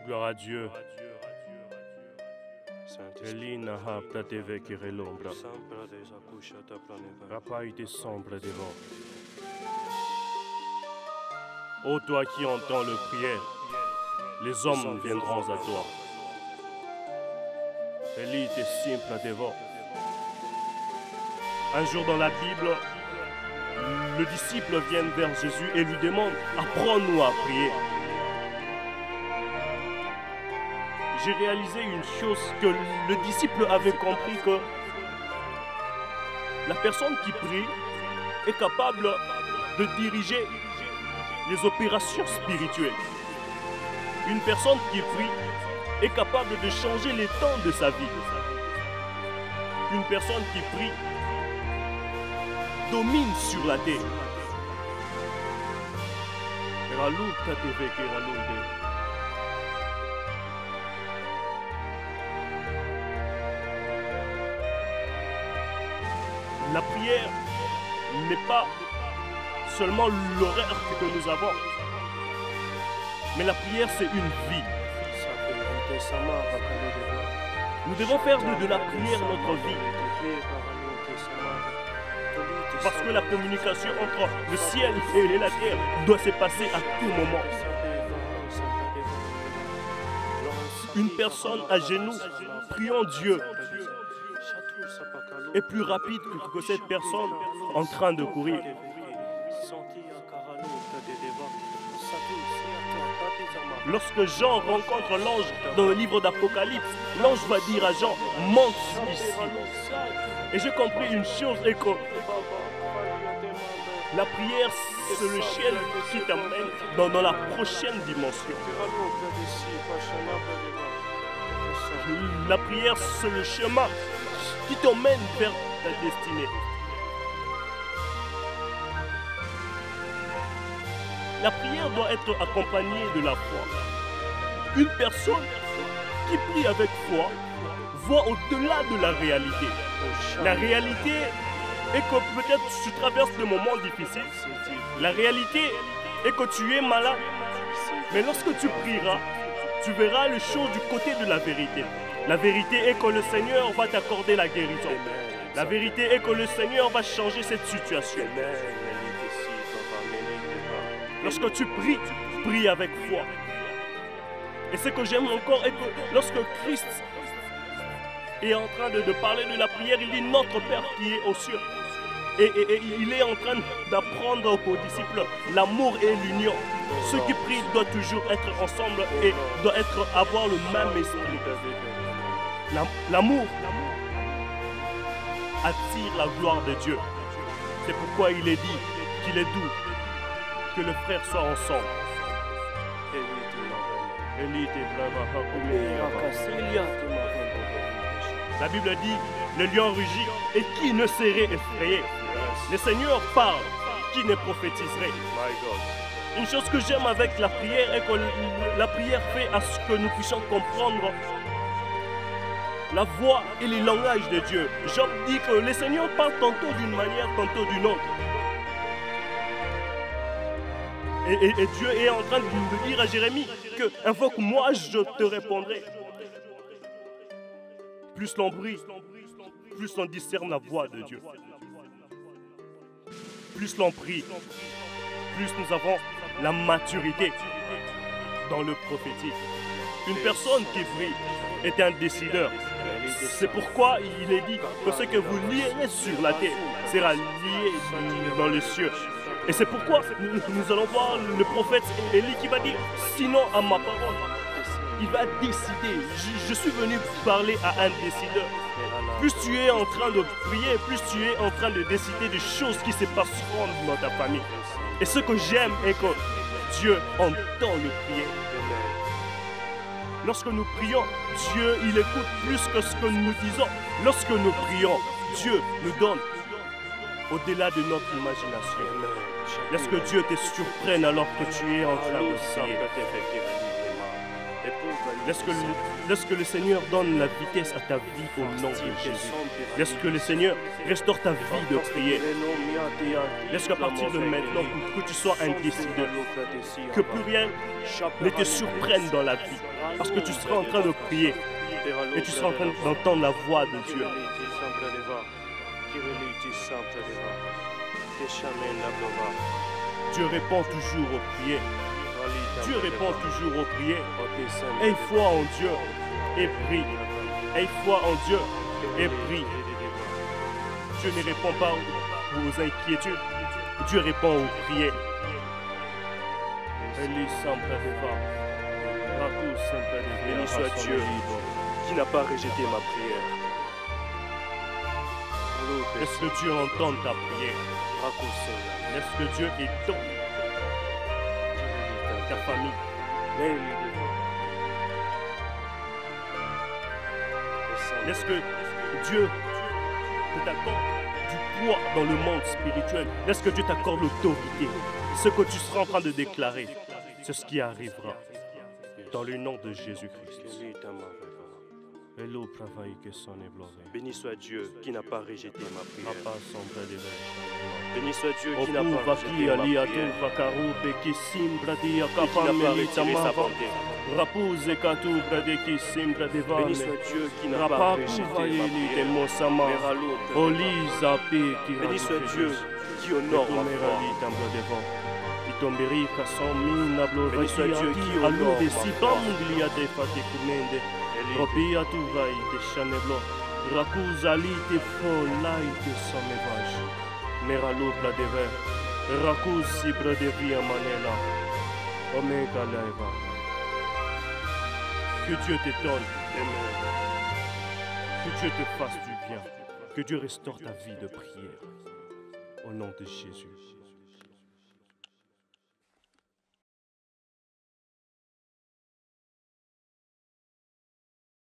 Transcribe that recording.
Gloire à Dieu. Elina hapta teve l'ombra. Rapai te sombre devant. Ô toi qui entends le prière, les hommes viendront à toi. Eli te simple devant. Un jour dans la Bible, le disciple vient vers Jésus et lui demande « Apprends-nous à prier ». J'ai réalisé une chose, que le disciple avait compris que la personne qui prie est capable de diriger les opérations spirituelles. Une personne qui prie est capable de changer les temps de sa vie. Une personne qui prie domine sur la terre. La prière n'est pas seulement l'horaire que nous avons, mais la prière c'est une vie. Nous devons faire de la prière notre vie. Parce que la communication entre le ciel et la terre doit se passer à tout moment. Une personne à genoux, priant Dieu, est plus rapide que cette personne en train de courir. Lorsque Jean rencontre l'ange dans le livre d'Apocalypse, l'ange va dire à Jean, monte ici. Et j'ai compris une chose, et que la prière, c'est le ciel qui t'amène dans la prochaine dimension. La prière, c'est le chemin qui t'emmène vers ta destinée. La prière doit être accompagnée de la foi. Une personne qui prie avec foi voit au-delà de la réalité. La réalité est que peut-être tu traverses des moments difficiles. La réalité est que tu es malade. Mais lorsque tu prieras, tu verras les choses du côté de la vérité. La vérité est que le Seigneur va t'accorder la guérison. La vérité est que le Seigneur va changer cette situation. Lorsque tu pries avec foi. Et ce que j'aime encore est que lorsque Christ est en train de parler de la prière, il dit notre Père qui est aux cieux. Et il est en train d'apprendre aux disciples l'amour et l'union. Ceux qui prient doivent toujours être ensemble et doivent avoir le même esprit. L'amour attire la gloire de Dieu. C'est pourquoi il est dit qu'il est doux que les frères soient ensemble. La Bible dit, le lion rugit et qui ne serait effrayé? Le Seigneur parle, qui ne prophétiserait? Une chose que j'aime avec la prière est que la prière fait à ce que nous puissions comprendre la voix et les langages de Dieu. Job dit que le Seigneur parle tantôt d'une manière, tantôt d'une autre. Et Dieu est en train de dire à Jérémie que invoque-moi, je te répondrai. Plus l'on prie, plus on discerne la voix de Dieu. Plus l'on prie, plus nous avons la maturité dans le prophétique. Une personne qui prie est un décideur. C'est pourquoi il est dit que ce que vous lierez sur la terre sera lié dans les cieux. Et c'est pourquoi nous allons voir le prophète Élie qui va dire « Sinon à ma parole ». Il va décider. Je suis venu parler à un décideur. Plus tu es en train de prier, plus tu es en train de décider des choses qui se passeront dans ta famille. Et ce que j'aime est que Dieu entend le prier. Lorsque nous prions, Dieu, il écoute plus que ce que nous disons. Lorsque nous prions, Dieu nous donne au-delà de notre imagination. Laisse que Dieu te surprenne alors que tu es en train de prier. Laisse que le Seigneur donne la vitesse à ta vie au nom de Jésus. Laisse que le Seigneur restaure ta vie de prière. Laisse qu'à partir de maintenant, que tu sois un décideur. Que plus rien ne te surprenne dans la vie. Parce que tu seras en train de prier. Et tu seras en train d'entendre la voix de Dieu. Dieu répond toujours aux prières. Dieu répond toujours aux prières. Aie foi en Dieu et prie. Aie foi en Dieu et prie. Dieu ne répond pas aux inquiétudes. Dieu répond aux prières. Béni soit Dieu qui n'a pas rejeté ma prière. Laisse que Dieu entende ta prière. Laisse que Dieu étonne ta famille. Laisse que Dieu t'accorde du poids dans le monde spirituel. Laisse que Dieu t'accorde l'autorité. Ce que tu seras en train de déclarer, c'est ce qui arrivera. Dans le nom de Jésus-Christ. Béni soit Dieu qui n'a pas rejeté ma prière. Béni soit Dieu qui n'a pas rejeté ma prière. Et qui n'a pas retiré sa bonté. Béni soit Dieu qui n'a pas rejeté ma prière. Béni soit Dieu qui honore ma foi. Béni soit Dieu qui honore ma foi. Robia tu vai te chaneblo, rakuzali te folai te somevage, meralupla de ver, rakusi bradevia manela, omega laiva. Que Dieu te donne, que Dieu te fasse du bien, que Dieu restaure ta vie de prière, au nom de Jésus.